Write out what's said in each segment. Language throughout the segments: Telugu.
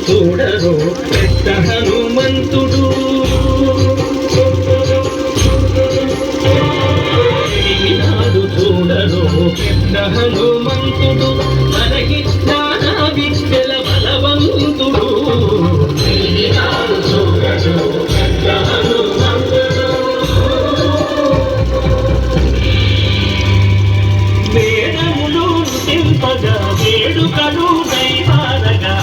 చూడరు పెద్ద హనుమంతుడు నాడు చూడరు పెద్ద హనుమంతుడు మనకి నానా విద్యల బలవంతుడు నాడు చూడరు పెద్ద హనుమంతుడు వేదములు తెంపగా వేడుకలు దైవారగా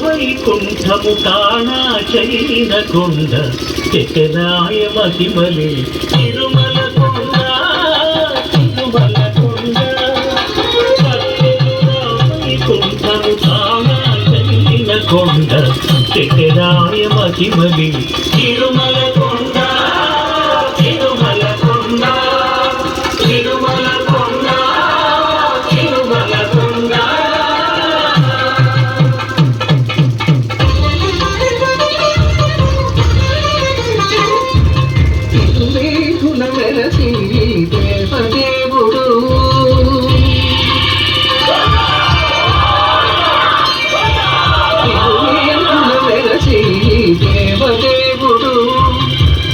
వైకుంఠము కాణా చైన కొండ చెట్టరాయ మహిమలే తిరుమల కొండ తిరుమల కొండ వైకుంఠము కాణా చైన కొండ చెట్టరాయ మహిమలే తిరుమల కొండ తిరుమల కొండ తిరుమల కొండ తిరుమల కొండ దేవదేవుడు దేవదేవుడు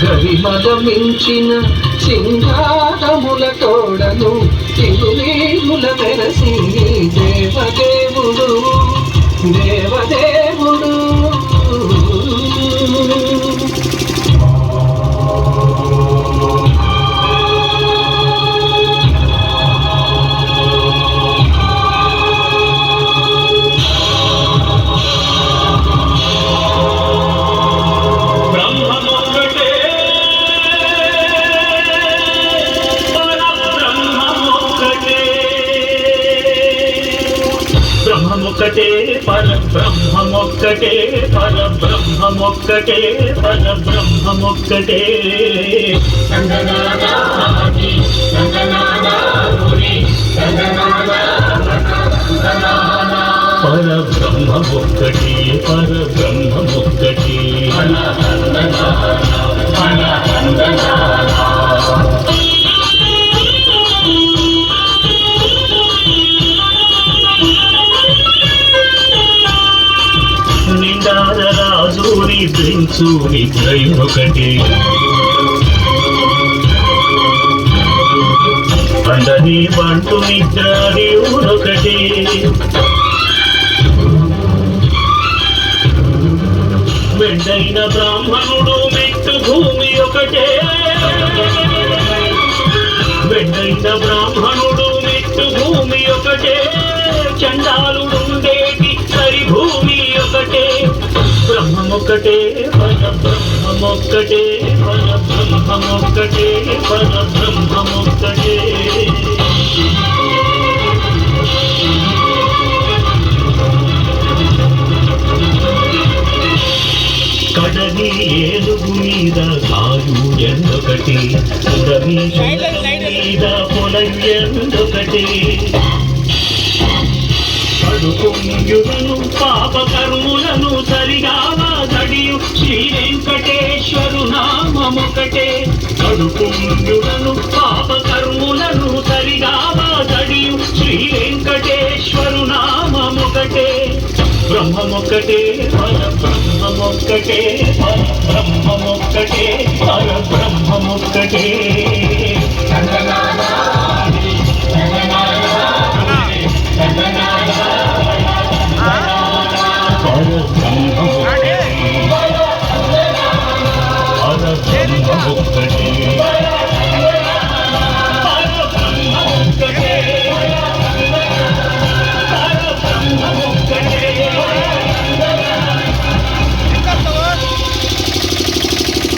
గరిమదమించిన సింగారముల తోడను తిరువేముల వెరసి దేవదేవుడు దేవదేవుడు బ్రహ్మమొక్కటే పరబ్రహ్మమొక్కటే పరబ్రహ్మమొక్కటే పరబ్రహ్మమొక్కటే సంగనాదాని సంగనాదాని సంగనాదా పరబ్రహ్మమొక్కటే పరబ్రహ్మమొక్కటే నిండార రాజు నిద్రించు నిద్రయునొకటే అందని బంటు నిద్ర దేవునొకటే వెండైన బ్రాహ్మణుడు మెట్టు భూమి ఒకటే వెండైన బ్రాహ్మణుడు మెట్టు భూమి ఒకటే చండాలుడుండేటి సరి భూమి ఒకటే బ్రహ్మమొక్కటే పరబ్రహ్మమొక్కటే పరబ్రహ్మమొక్కటే పరబ్రహ్మమొక్కటే కడని ఏనుగు మీద కారు ఎందొకటి ఉడమి మీద పొలం ఎందొకటి కడుకుంయులను పాపకర్ములను సరిగావా గడియు శ్రీ వెంకటేశ్వరు నామమొకటే కడుకుంయులను పాపకర్ములను సరిగావా గడియు శ్రీ వెంకటేశ్వరు నామమొకటే బ్రహ్మమొక్కటే పరబ్రహ్మమొక్కటే పరబ్రహ్మమొక్కటే పరబ్రహ్మమొక్కటే